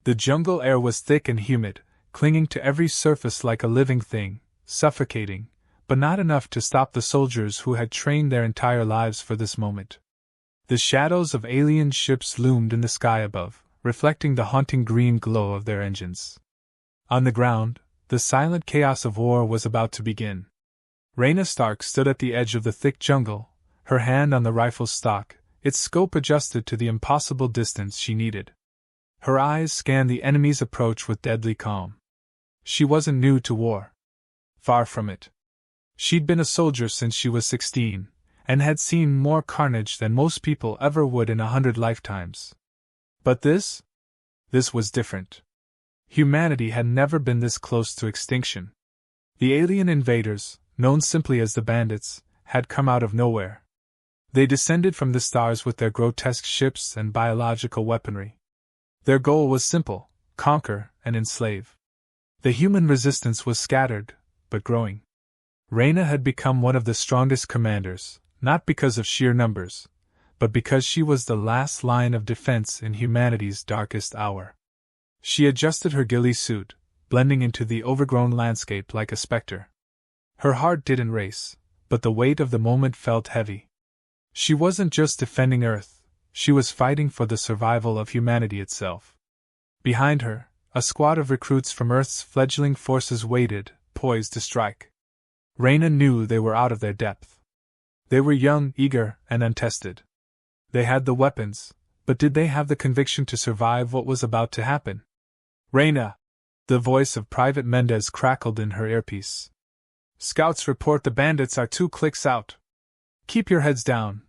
The jungle air was thick and humid, clinging to every surface like a living thing, suffocating, but not enough to stop the soldiers who had trained their entire lives for this moment. The shadows of alien ships loomed in the sky above, reflecting the haunting green glow of their engines. On the ground, the silent chaos of war was about to begin. Rayna Stark stood at the edge of the thick jungle, her hand on the rifle's stock, its scope adjusted to the impossible distance she needed. Her eyes scanned the enemy's approach with deadly calm. She wasn't new to war. Far from it. She'd been a soldier since she was 16, and had seen more carnage than most people ever would in 100 lifetimes. But this was different. Humanity had never been this close to extinction. The alien invaders, known simply as the Bandits, had come out of nowhere. They descended from the stars with their grotesque ships and biological weaponry. Their goal was simple: conquer and enslave. The human resistance was scattered, but growing. Rayna had become one of the strongest commanders, not because of sheer numbers, but because she was the last line of defense in humanity's darkest hour. She adjusted her ghillie suit, blending into the overgrown landscape like a specter. Her heart didn't race, but the weight of the moment felt heavy. She wasn't just defending Earth, she was fighting for the survival of humanity itself. Behind her, a squad of recruits from Earth's fledgling forces waited, poised to strike. Rayna knew they were out of their depth. They were young, eager, and untested. They had the weapons, but did they have the conviction to survive what was about to happen? Rayna! The voice of Private Mendez crackled in her earpiece. Scouts report the bandits are 2 clicks out. Keep your heads down,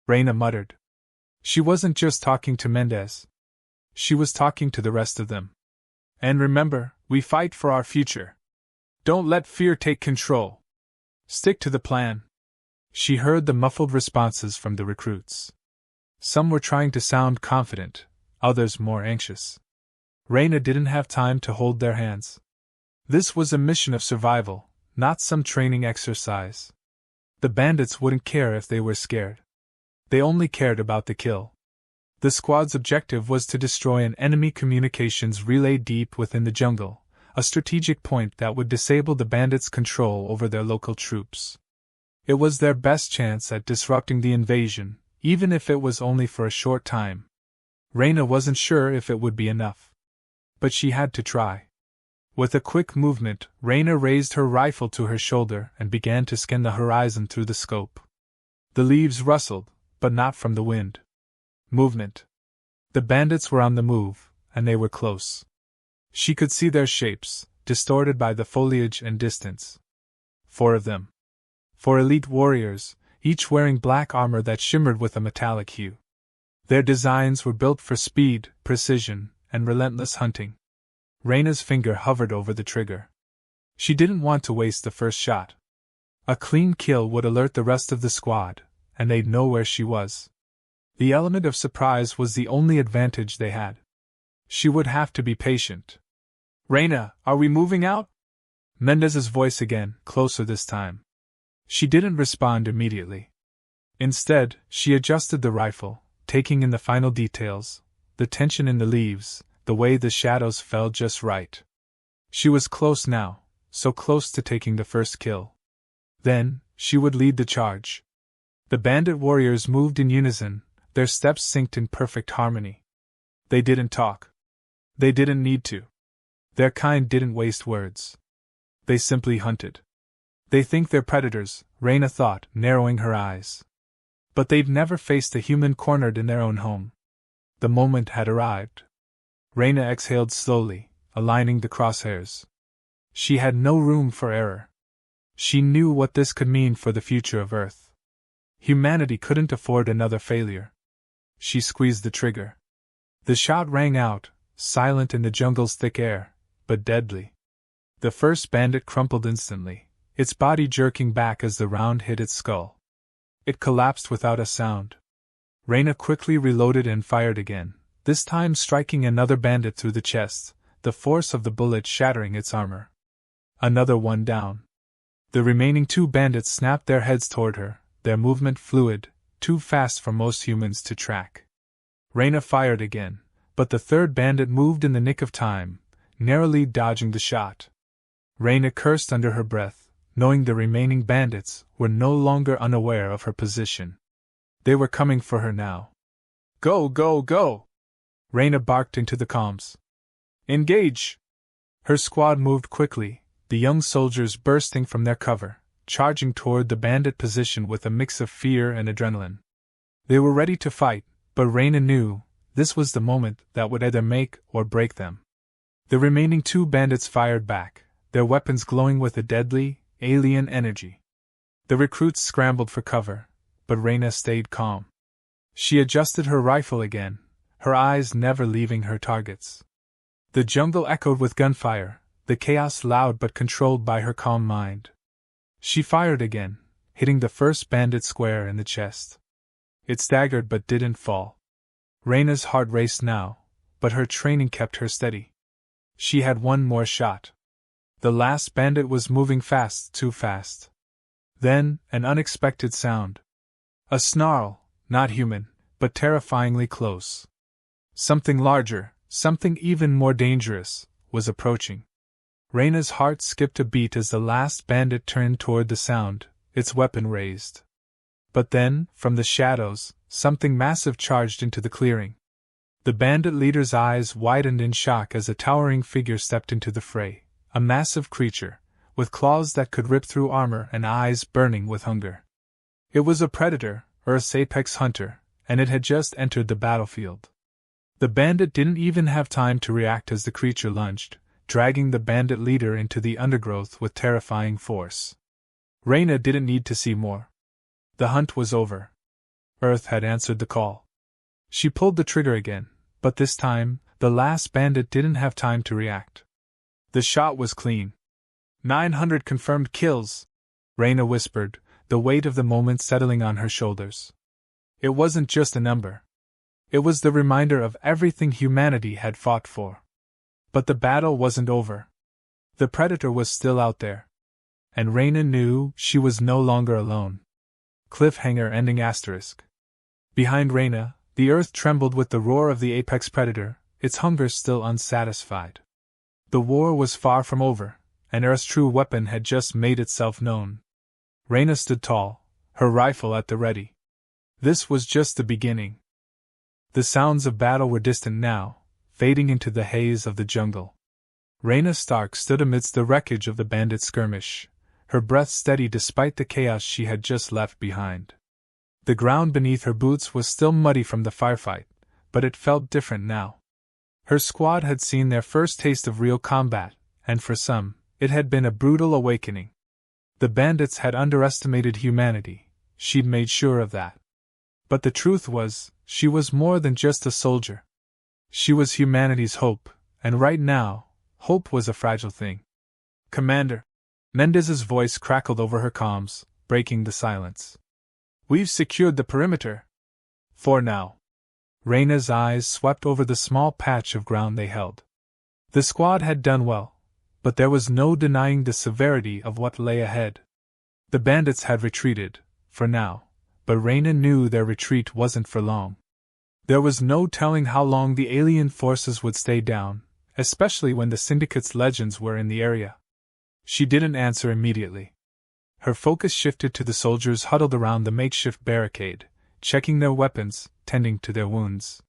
Rayna muttered. She wasn't just talking to Mendez. She was talking to the rest of them. And remember, we fight for our future. Don't let fear take control. Stick to the plan. She heard the muffled responses from the recruits. Some were trying to sound confident, others more anxious. Rayna didn't have time to hold their hands. This was a mission of survival, not some training exercise. The bandits wouldn't care if they were scared. They only cared about the kill. The squad's objective was to destroy an enemy communications relay deep within the jungle, a strategic point that would disable the bandits' control over their local troops. It was their best chance at disrupting the invasion, even if it was only for a short time. Rayna wasn't sure if it would be enough. But she had to try. With a quick movement, Rayna raised her rifle to her shoulder and began to scan the horizon through the scope. The leaves rustled, but not from the wind. Movement. The bandits were on the move, and they were close. She could see their shapes, distorted by the foliage and distance. 4 of them. 4 elite warriors, each wearing black armor that shimmered with a metallic hue. Their designs were built for speed, precision, and relentless hunting. Rayna's finger hovered over the trigger. She didn't want to waste the first shot. A clean kill would alert the rest of the squad, and they'd know where she was. The element of surprise was the only advantage they had. She would have to be patient. Rayna, are we moving out? Mendez's voice again, closer this time. She didn't respond immediately. Instead, she adjusted the rifle, taking in the final details, the tension in the leaves, the way the shadows fell just right. She was close now, so close to taking the first kill. Then, she would lead the charge. The bandit warriors moved in unison, their steps synced in perfect harmony. They didn't talk. They didn't need to. Their kind didn't waste words. They simply hunted. They think they're predators, Rayna thought, narrowing her eyes. But they've never faced a human cornered in their own home. The moment had arrived. Rayna exhaled slowly, aligning the crosshairs. She had no room for error. She knew what this could mean for the future of Earth. Humanity couldn't afford another failure. She squeezed the trigger. The shot rang out, silent in the jungle's thick air, but deadly. The first bandit crumpled instantly, its body jerking back as the round hit its skull. It collapsed without a sound. Rayna quickly reloaded and fired again, this time striking another bandit through the chest, the force of the bullet shattering its armor. Another one down. The remaining 2 bandits snapped their heads toward her, their movement fluid, too fast for most humans to track. Rayna fired again, but the third bandit moved in the nick of time, narrowly dodging the shot. Rayna cursed under her breath, knowing the remaining bandits were no longer unaware of her position. They were coming for her now. Go, go, go! Rayna barked into the comms. Engage! Her squad moved quickly, the young soldiers bursting from their cover, charging toward the bandit position with a mix of fear and adrenaline. They were ready to fight, but Rayna knew this was the moment that would either make or break them. The remaining two bandits fired back, their weapons glowing with a deadly, alien energy. The recruits scrambled for cover, but Rayna stayed calm. She adjusted her rifle again, her eyes never leaving her targets. The jungle echoed with gunfire, the chaos loud but controlled by her calm mind. She fired again, hitting the first bandit square in the chest. It staggered but didn't fall. Rayna's heart raced now, but her training kept her steady. She had one more shot. The last bandit was moving fast, too fast. Then, an unexpected sound. A snarl, not human, but terrifyingly close. Something larger, something even more dangerous, was approaching. Rayna's heart skipped a beat as the last bandit turned toward the sound, its weapon raised. But then, from the shadows, something massive charged into the clearing. The bandit leader's eyes widened in shock as a towering figure stepped into the fray, a massive creature, with claws that could rip through armor and eyes burning with hunger. It was a predator, Earth's apex hunter, and it had just entered the battlefield. The bandit didn't even have time to react as the creature lunged, dragging the bandit leader into the undergrowth with terrifying force. Rayna didn't need to see more. The hunt was over. Earth had answered the call. She pulled the trigger again, but this time, the last bandit didn't have time to react. The shot was clean. 900 confirmed kills, Rayna whispered, the weight of the moment settling on her shoulders. It wasn't just a number. It was the reminder of everything humanity had fought for. But the battle wasn't over. The predator was still out there. And Rayna knew she was no longer alone. Cliffhanger ending asterisk. Behind Rayna, the earth trembled with the roar of the apex predator, its hunger still unsatisfied. The war was far from over, and Earth's true weapon had just made itself known. Rayna stood tall, her rifle at the ready. This was just the beginning. The sounds of battle were distant now, fading into the haze of the jungle. Rayna Stark stood amidst the wreckage of the bandit skirmish, her breath steady despite the chaos she had just left behind. The ground beneath her boots was still muddy from the firefight, but it felt different now. Her squad had seen their first taste of real combat, and for some, it had been a brutal awakening. The bandits had underestimated humanity, she'd made sure of that. But the truth was, she was more than just a soldier. She was humanity's hope, and right now, hope was a fragile thing. Commander! Mendez's voice crackled over her comms, breaking the silence. We've secured the perimeter. For now. Rayna's eyes swept over the small patch of ground they held. The squad had done well, but there was no denying the severity of what lay ahead. The bandits had retreated, for now, but Rayna knew their retreat wasn't for long. There was no telling how long the alien forces would stay down, especially when the Syndicate's legends were in the area. She didn't answer immediately. Her focus shifted to the soldiers huddled around the makeshift barricade, checking their weapons, tending to their wounds.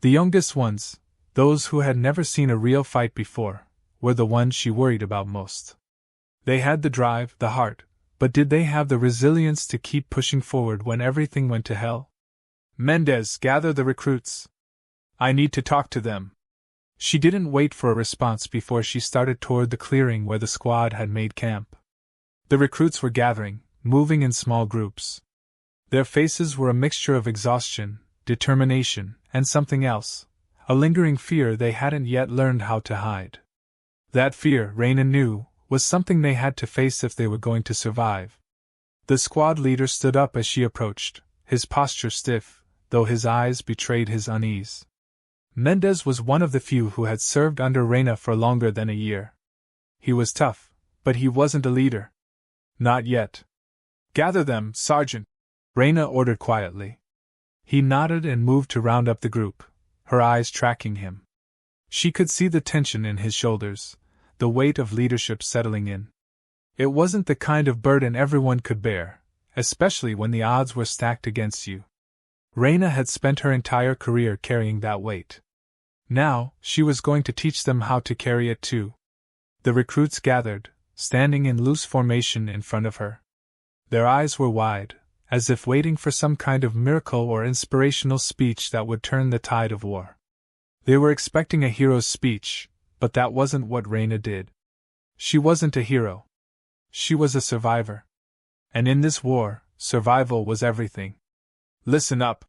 The youngest ones, those who had never seen a real fight before, were the ones she worried about most. They had the drive, the heart, but did they have the resilience to keep pushing forward when everything went to hell? Mendez, gather the recruits. I need to talk to them. She didn't wait for a response before she started toward the clearing where the squad had made camp. The recruits were gathering, moving in small groups. Their faces were a mixture of exhaustion, determination, and something else, a lingering fear they hadn't yet learned how to hide. That fear, Rayna knew, was something they had to face if they were going to survive. The squad leader stood up as she approached, his posture stiff, though his eyes betrayed his unease. Mendez was one of the few who had served under Rayna for longer than a year. He was tough, but he wasn't a leader. Not yet. Gather them, Sergeant, Rayna ordered quietly. He nodded and moved to round up the group, her eyes tracking him. She could see the tension in his shoulders, the weight of leadership settling in. It wasn't the kind of burden everyone could bear, especially when the odds were stacked against you. Rayna had spent her entire career carrying that weight. Now, she was going to teach them how to carry it too. The recruits gathered, standing in loose formation in front of her. Their eyes were wide, as if waiting for some kind of miracle or inspirational speech that would turn the tide of war. They were expecting a hero's speech, but that wasn't what Rayna did. She wasn't a hero. She was a survivor. And in this war, survival was everything. "Listen up,"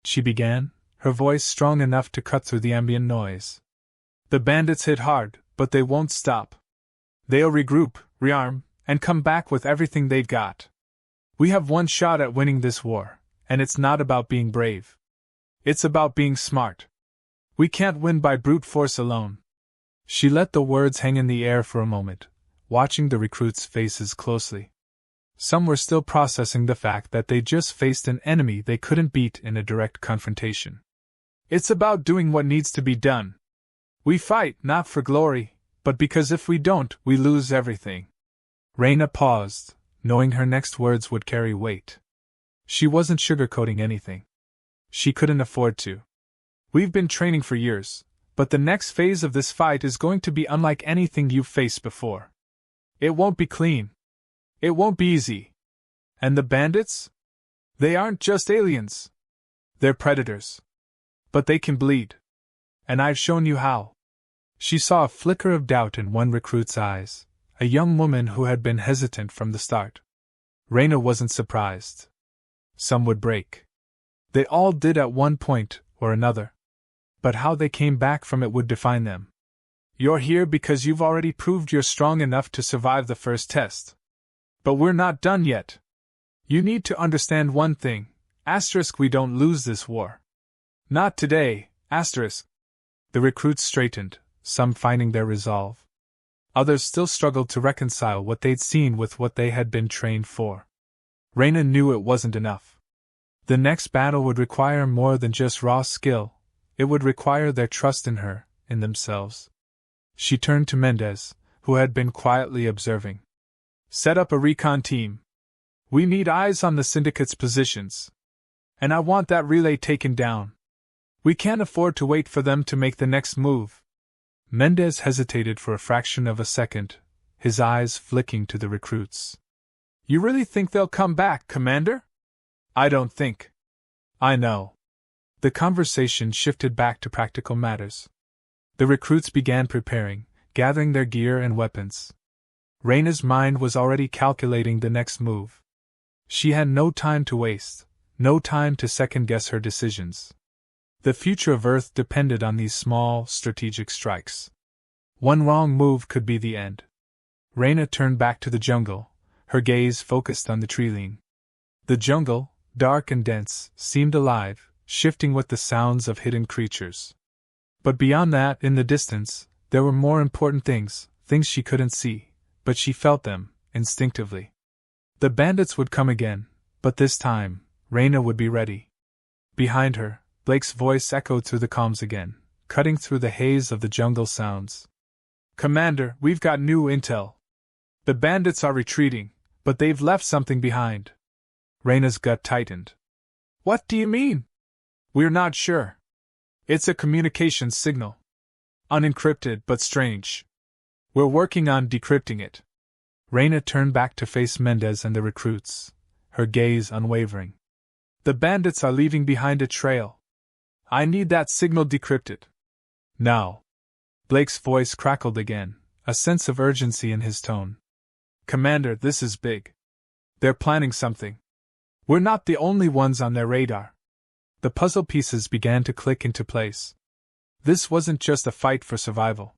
she began, her voice strong enough to cut through the ambient noise. "The bandits hit hard, but they won't stop. They'll regroup, rearm, and come back with everything they've got. We have one shot at winning this war, and it's not about being brave. It's about being smart. We can't win by brute force alone." She let the words hang in the air for a moment, watching the recruits' faces closely. Some were still processing the fact that they just faced an enemy they couldn't beat in a direct confrontation. "It's about doing what needs to be done. We fight not for glory, but because if we don't, we lose everything." Rayna paused, knowing her next words would carry weight. She wasn't sugarcoating anything. She couldn't afford to. "We've been training for years, but the next phase of this fight is going to be unlike anything you've faced before. It won't be clean. It won't be easy. And the bandits? They aren't just aliens. They're predators. But they can bleed. And I've shown you how." She saw a flicker of doubt in one recruit's eyes, a young woman who had been hesitant from the start. Rayna wasn't surprised. Some would break. They all did at one point or another. But how they came back from it would define them. "You're here because you've already proved you're strong enough to survive the first test. But we're not done yet. You need to understand one thing, *, we don't lose this war. Not today, *. The recruits straightened, some finding their resolve. Others still struggled to reconcile what they'd seen with what they had been trained for. Rayna knew it wasn't enough. The next battle would require more than just raw skill. It would require their trust in her, in themselves. She turned to Mendez, who had been quietly observing. "Set up a recon team. We need eyes on the Syndicate's positions. And I want that relay taken down. We can't afford to wait for them to make the next move." Mendez hesitated for a fraction of a second, his eyes flicking to the recruits. "You really think they'll come back, Commander?" "I don't think. I know." The conversation shifted back to practical matters. The recruits began preparing, gathering their gear and weapons. Rayna's mind was already calculating the next move. She had no time to waste, no time to second-guess her decisions. The future of Earth depended on these small, strategic strikes. One wrong move could be the end. Rayna turned back to the jungle, her gaze focused on the tree-line. The jungle, dark and dense, seemed alive, shifting with the sounds of hidden creatures. But beyond that, in the distance, there were more important things she couldn't see, but she felt them, instinctively. The bandits would come again, but this time, Rayna would be ready. Behind her, Blake's voice echoed through the comms again, cutting through the haze of the jungle sounds. "Commander, we've got new intel. The bandits are retreating, but they've left something behind." Rayna's gut tightened. "What do you mean?" "We're not sure. It's a communications signal. Unencrypted but strange. We're working on decrypting it." Rayna turned back to face Mendez and the recruits, her gaze unwavering. "The bandits are leaving behind a trail. I need that signal decrypted. Now." Blake's voice crackled again, a sense of urgency in his tone. "Commander, this is big. They're planning something. We're not the only ones on their radar." The puzzle pieces began to click into place. This wasn't just a fight for survival.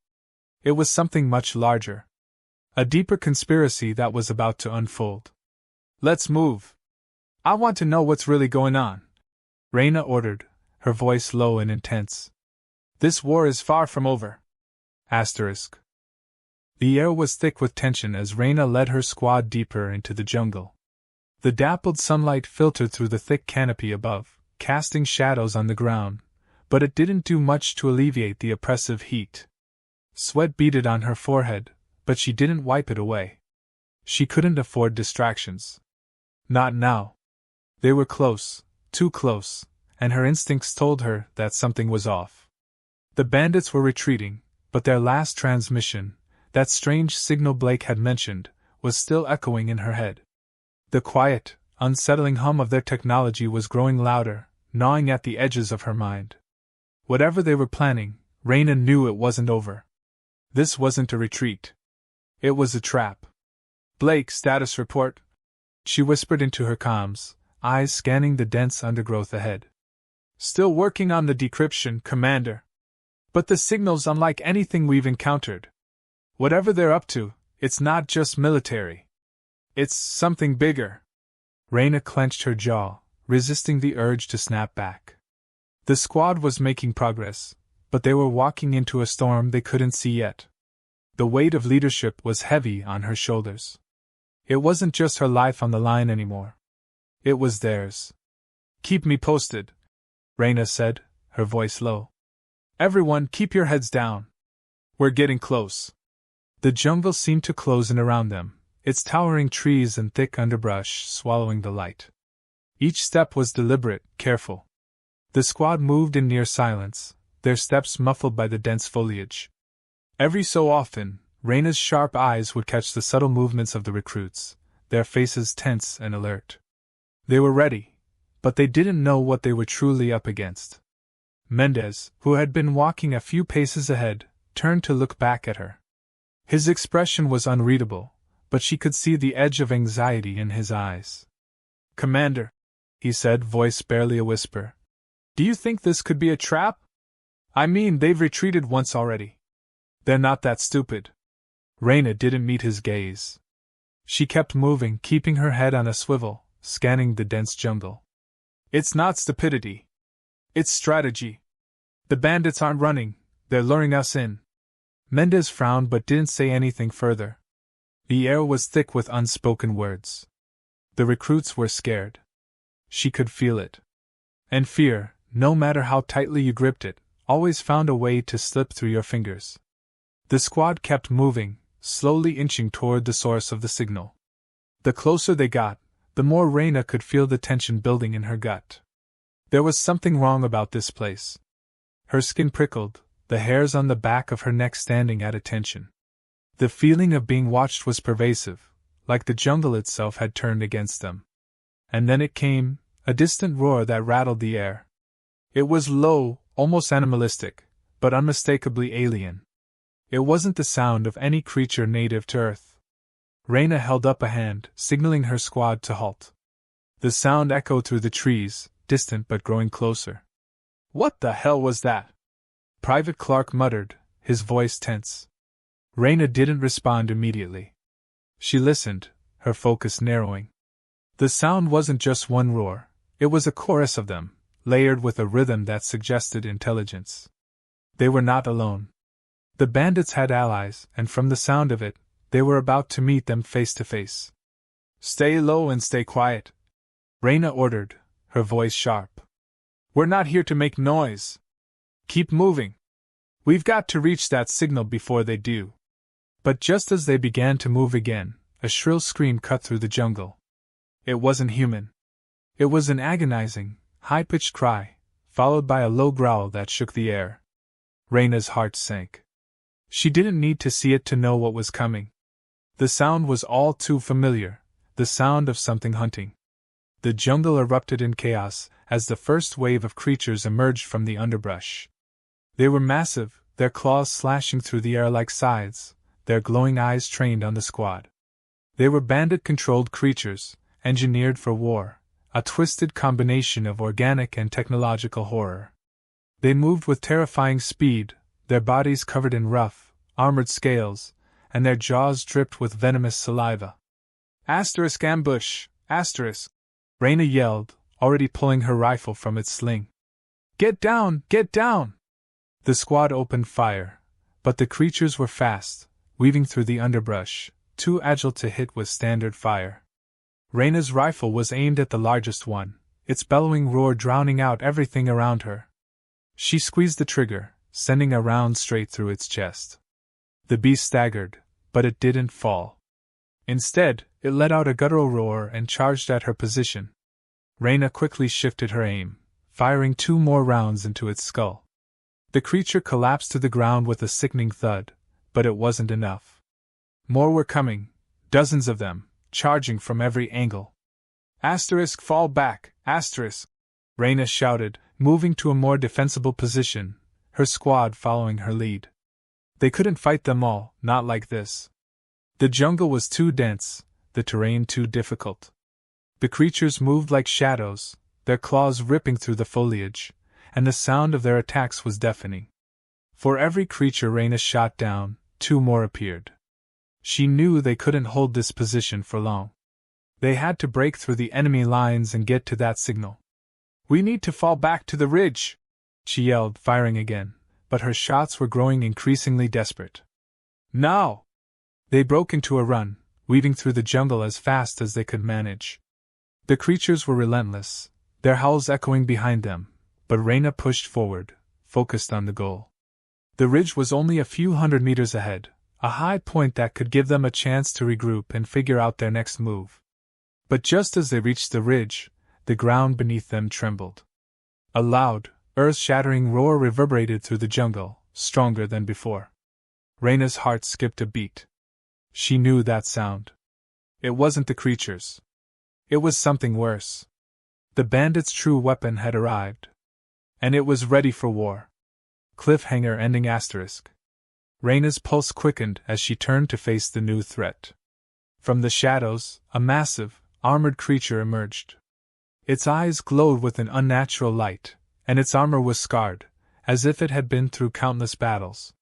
It was something much larger. A deeper conspiracy that was about to unfold. "Let's move. I want to know what's really going on," Rayna ordered, her voice low and intense. "This war is far from over." The air was thick with tension as Rayna led her squad deeper into the jungle. The dappled sunlight filtered through the thick canopy above, casting shadows on the ground, but it didn't do much to alleviate the oppressive heat. Sweat beaded on her forehead, but she didn't wipe it away. She couldn't afford distractions. Not now. They were close, too close, and her instincts told her that something was off. The bandits were retreating, but their last transmission, that strange signal Blake had mentioned, was still echoing in her head. The quiet, unsettling hum of their technology was growing louder, gnawing at the edges of her mind. Whatever they were planning, Rayna knew it wasn't over. This wasn't a retreat. It was a trap. "Blake, status report," she whispered into her comms, eyes scanning the dense undergrowth ahead. "Still working on the decryption, Commander. But the signal's unlike anything we've encountered. Whatever they're up to, it's not just military. It's something bigger." Rayna clenched her jaw, resisting the urge to snap back. The squad was making progress, but they were walking into a storm they couldn't see yet. The weight of leadership was heavy on her shoulders. It wasn't just her life on the line anymore. It was theirs. "Keep me posted," Rayna said, her voice low. "Everyone, keep your heads down. We're getting close." The jungle seemed to close in around them, its towering trees and thick underbrush swallowing the light. Each step was deliberate, careful. The squad moved in near silence, their steps muffled by the dense foliage. Every so often, Rayna's sharp eyes would catch the subtle movements of the recruits, their faces tense and alert. They were ready, but they didn't know what they were truly up against. Mendez, who had been walking a few paces ahead, turned to look back at her. His expression was unreadable, but she could see the edge of anxiety in his eyes. "Commander," he said, voice barely a whisper, "do you think this could be a trap? I mean, they've retreated once already. They're not that stupid." Rayna didn't meet his gaze. She kept moving, keeping her head on a swivel, scanning the dense jungle. "It's not stupidity. It's strategy. The bandits aren't running, they're luring us in." Mendez frowned but didn't say anything further. The air was thick with unspoken words. The recruits were scared. She could feel it. And fear, no matter how tightly you gripped it, always found a way to slip through your fingers. The squad kept moving, slowly inching toward the source of the signal. The closer they got, the more Rayna could feel the tension building in her gut. There was something wrong about this place. Her skin prickled, the hairs on the back of her neck standing at attention. The feeling of being watched was pervasive, like the jungle itself had turned against them. And then it came, a distant roar that rattled the air. It was low, almost animalistic, but unmistakably alien. It wasn't the sound of any creature native to Earth. Rayna held up a hand, signaling her squad to halt. The sound echoed through the trees, distant but growing closer. "What the hell was that?" Private Clark muttered, his voice tense. Rayna didn't respond immediately. She listened, her focus narrowing. The sound wasn't just one roar, it was a chorus of them, layered with a rhythm that suggested intelligence. They were not alone. The bandits had allies, and from the sound of it, they were about to meet them face to face. "Stay low and stay quiet," Rayna ordered, her voice sharp. "We're not here to make noise. Keep moving. We've got to reach that signal before they do." But just as they began to move again, a shrill scream cut through the jungle. It wasn't human. It was an agonizing, high-pitched cry, followed by a low growl that shook the air. Rayna's heart sank. She didn't need to see it to know what was coming. The sound was all too familiar, the sound of something hunting. The jungle erupted in chaos as the first wave of creatures emerged from the underbrush. They were massive, their claws slashing through the air like scythes, their glowing eyes trained on the squad. They were bandit-controlled creatures, engineered for war, a twisted combination of organic and technological horror. They moved with terrifying speed, their bodies covered in rough, armored scales, and their jaws dripped with venomous saliva. Ambush! Rayna yelled, already pulling her rifle from its sling. Get down! Get down! The squad opened fire, but the creatures were fast, weaving through the underbrush, too agile to hit with standard fire. Rayna's rifle was aimed at the largest one, its bellowing roar drowning out everything around her. She squeezed the trigger, sending a round straight through its chest. The beast staggered, but it didn't fall. Instead, it let out a guttural roar and charged at her position. Rayna quickly shifted her aim, firing 2 more rounds into its skull. The creature collapsed to the ground with a sickening thud, but it wasn't enough. More were coming, dozens of them, charging from every angle. Asterisk, fall back, asterisk! Rayna shouted, moving to a more defensible position, her squad following her lead. They couldn't fight them all, not like this. The jungle was too dense, the terrain too difficult. The creatures moved like shadows, their claws ripping through the foliage, and the sound of their attacks was deafening. For every creature Rayna shot down, 2 more appeared. She knew they couldn't hold this position for long. They had to break through the enemy lines and get to that signal. "We need to fall back to the ridge!" she yelled, firing again, but her shots were growing increasingly desperate. "Now!" They broke into a run, weaving through the jungle as fast as they could manage. The creatures were relentless, their howls echoing behind them, but Rayna pushed forward, focused on the goal. The ridge was only a few hundred meters ahead, a high point that could give them a chance to regroup and figure out their next move. But just as they reached the ridge, the ground beneath them trembled. A loud, earth-shattering roar reverberated through the jungle, stronger than before. Rayna's heart skipped a beat. She knew that sound. It wasn't the creatures. It was something worse. The bandit's true weapon had arrived. And it was ready for war. Cliffhanger ending asterisk. Rayna's pulse quickened as she turned to face the new threat. From the shadows, a massive, armored creature emerged. Its eyes glowed with an unnatural light, and its armor was scarred, as if it had been through countless battles.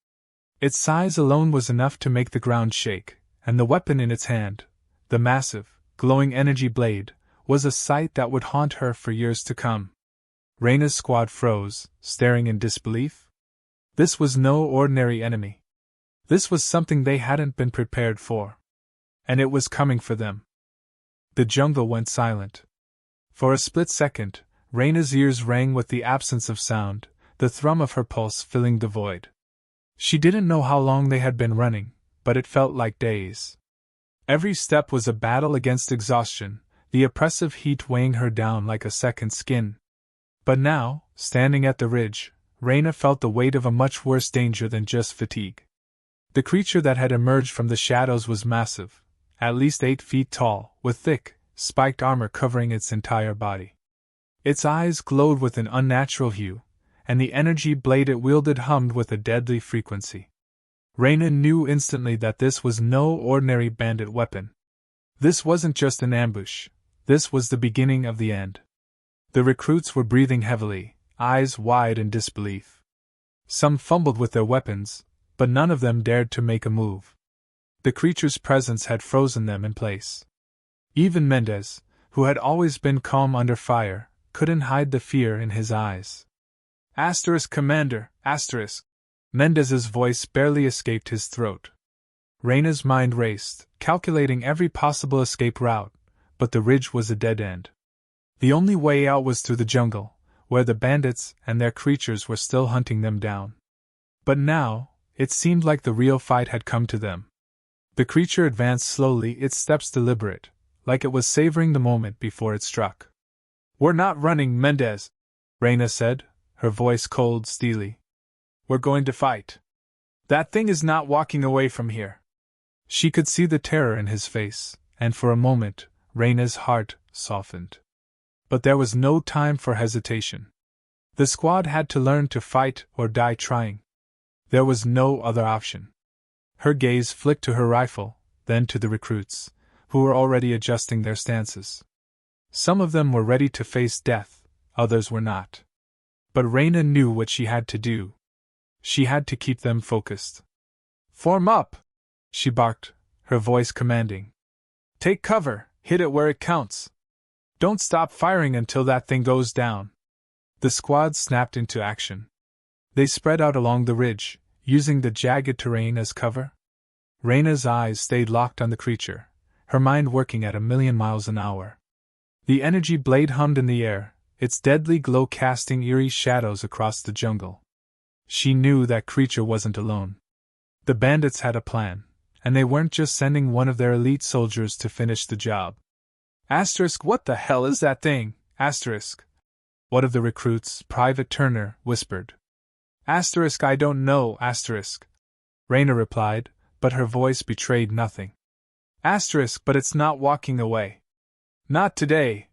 Its size alone was enough to make the ground shake, and the weapon in its hand, the massive, glowing energy blade, was a sight that would haunt her for years to come. Rayna's squad froze, staring in disbelief. This was no ordinary enemy. This was something they hadn't been prepared for. And it was coming for them. The jungle went silent. For a split second, Rayna's ears rang with the absence of sound, the thrum of her pulse filling the void. She didn't know how long they had been running, but it felt like days. Every step was a battle against exhaustion, the oppressive heat weighing her down like a second skin. But now, standing at the ridge, Rayna felt the weight of a much worse danger than just fatigue. The creature that had emerged from the shadows was massive, at least 8 feet tall, with thick, spiked armor covering its entire body. Its eyes glowed with an unnatural hue, and the energy blade it wielded hummed with a deadly frequency. Rayna knew instantly that this was no ordinary bandit weapon. This wasn't just an ambush, this was the beginning of the end. The recruits were breathing heavily, eyes wide in disbelief. Some fumbled with their weapons, but none of them dared to make a move. The creature's presence had frozen them in place. Even Mendez, who had always been calm under fire, couldn't hide the fear in his eyes. Asterisk, Commander, asterisk. Mendez's voice barely escaped his throat. Rayna's mind raced, calculating every possible escape route, but the ridge was a dead end. The only way out was through the jungle, where the bandits and their creatures were still hunting them down. But now, it seemed like the real fight had come to them. The creature advanced slowly, its steps deliberate, like it was savoring the moment before it struck. "We're not running, Mendez," Rayna said, her voice cold, steely. "We're going to fight. That thing is not walking away from here." She could see the terror in his face, and for a moment, Rayna's heart softened. But there was no time for hesitation. The squad had to learn to fight or die trying. There was no other option. Her gaze flicked to her rifle, then to the recruits, who were already adjusting their stances. Some of them were ready to face death, others were not. But Rayna knew what she had to do. She had to keep them focused. "Form up!" she barked, her voice commanding. "Take cover, hit it where it counts. Don't stop firing until that thing goes down." The squad snapped into action. They spread out along the ridge, using the jagged terrain as cover. Rayna's eyes stayed locked on the creature, her mind working at 1,000,000 miles an hour. The energy blade hummed in the air, its deadly glow casting eerie shadows across the jungle. She knew that creature wasn't alone. The bandits had a plan, and they weren't just sending one of their elite soldiers to finish the job. What the hell is that thing? One of the recruits, Private Turner, whispered. I don't know, Rayna replied, but her voice betrayed nothing. But it's not walking away. Not today,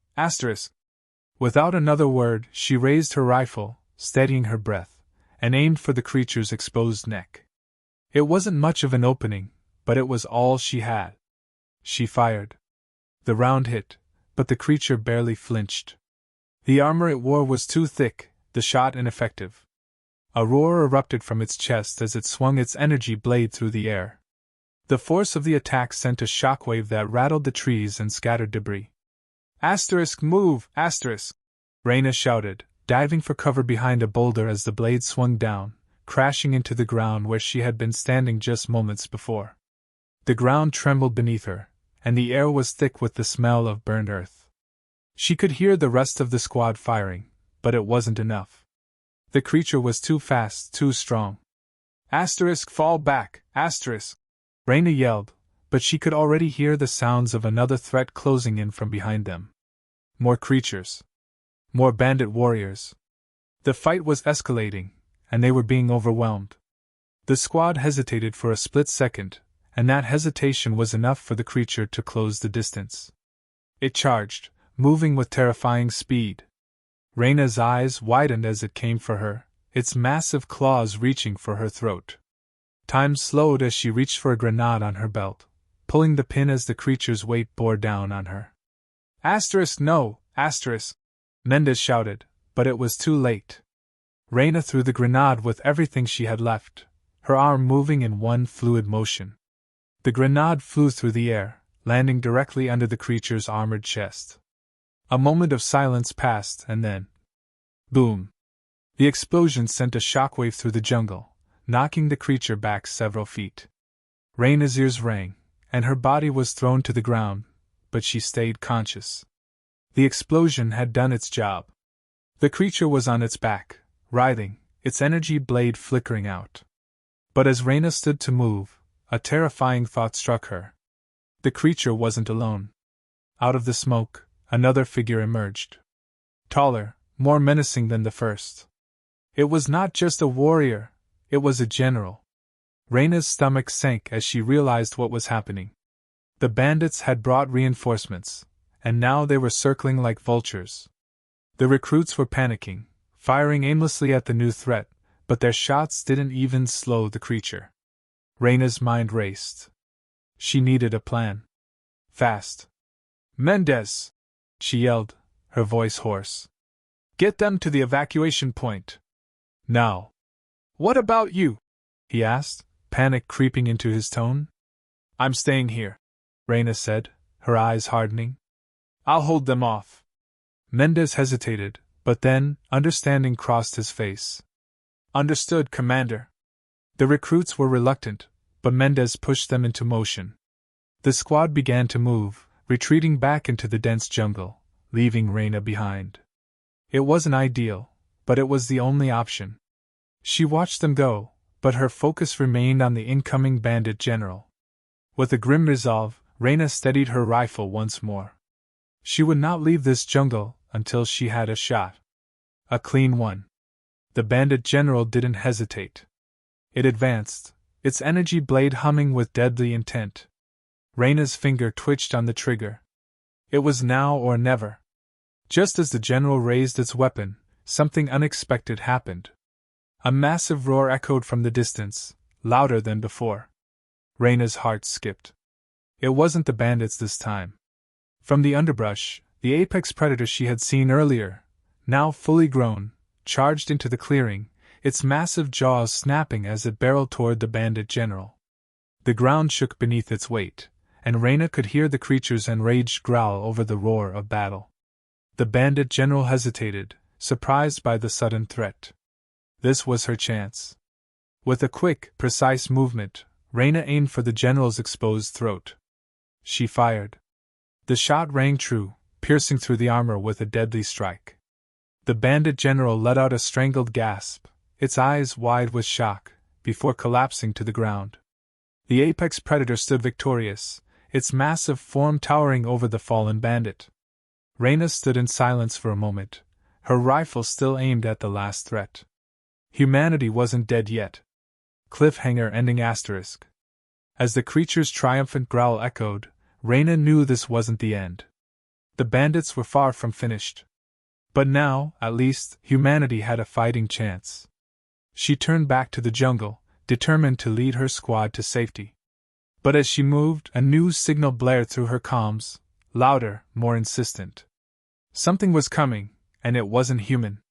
Without another word, she raised her rifle, steadying her breath, and aimed for the creature's exposed neck. It wasn't much of an opening, but it was all she had. She fired. The round hit, but the creature barely flinched. The armor it wore was too thick, the shot ineffective. A roar erupted from its chest as it swung its energy blade through the air. The force of the attack sent a shockwave that rattled the trees and scattered debris. Move! Rayna shouted, diving for cover behind a boulder as the blade swung down, crashing into the ground where she had been standing just moments before. The ground trembled beneath her, and the air was thick with the smell of burned earth. She could hear the rest of the squad firing, but it wasn't enough. The creature was too fast, too strong. Fall back, Rayna yelled, but she could already hear the sounds of another threat closing in from behind them. More creatures. More bandit warriors. The fight was escalating, and they were being overwhelmed. The squad hesitated for a split second, and that hesitation was enough for the creature to close the distance. It charged, moving with terrifying speed. Rayna's eyes widened as it came for her, its massive claws reaching for her throat. Time slowed as she reached for a grenade on her belt, pulling the pin as the creature's weight bore down on her. No! Mendez shouted, but it was too late. Rayna threw the grenade with everything she had left, her arm moving in one fluid motion. The grenade flew through the air, landing directly under the creature's armored chest. A moment of silence passed, and then... boom! The explosion sent a shockwave through the jungle, knocking the creature back several feet. Rayna's ears rang, and her body was thrown to the ground, but she stayed conscious. The explosion had done its job. The creature was on its back, writhing, its energy blade flickering out. But as Rayna stood to move, a terrifying thought struck her. The creature wasn't alone. Out of the smoke, another figure emerged. Taller, more menacing than the first. It was not just a warrior, it was a general. Rayna's stomach sank as she realized what was happening. The bandits had brought reinforcements, and now they were circling like vultures. The recruits were panicking, firing aimlessly at the new threat, but their shots didn't even slow the creature. Rayna's mind raced. She needed a plan. Fast. Mendez! She yelled, her voice hoarse. Get them to the evacuation point. Now. What about you? He asked, panic creeping into his tone. I'm staying here, Rayna said, her eyes hardening. I'll hold them off. Mendez hesitated, but then, understanding crossed his face. Understood, Commander. The recruits were reluctant, but Mendez pushed them into motion. The squad began to move, retreating back into the dense jungle, leaving Rayna behind. It wasn't ideal, but it was the only option. She watched them go, but her focus remained on the incoming bandit general. With a grim resolve, Rayna steadied her rifle once more. She would not leave this jungle until she had a shot. A clean one. The bandit general didn't hesitate. It advanced, its energy blade humming with deadly intent. Rayna's finger twitched on the trigger. It was now or never. Just as the general raised its weapon, something unexpected happened. A massive roar echoed from the distance, louder than before. Rayna's heart skipped. It wasn't the bandits this time. From the underbrush, the apex predator she had seen earlier, now fully grown, charged into the clearing, its massive jaws snapping as it barreled toward the bandit general. The ground shook beneath its weight, and Rayna could hear the creature's enraged growl over the roar of battle. The bandit general hesitated, surprised by the sudden threat. This was her chance. With a quick, precise movement, Rayna aimed for the general's exposed throat. She fired. The shot rang true, piercing through the armor with a deadly strike. The bandit general let out a strangled gasp, its eyes wide with shock, before collapsing to the ground. The apex predator stood victorious, its massive form towering over the fallen bandit. Rayna stood in silence for a moment, her rifle still aimed at the last threat. Humanity wasn't dead yet. Cliffhanger ending asterisk. As the creature's triumphant growl echoed, Rayna knew this wasn't the end. The bandits were far from finished. But now, at least, humanity had a fighting chance. She turned back to the jungle, determined to lead her squad to safety. But as she moved, a new signal blared through her comms, louder, more insistent. Something was coming, and it wasn't human.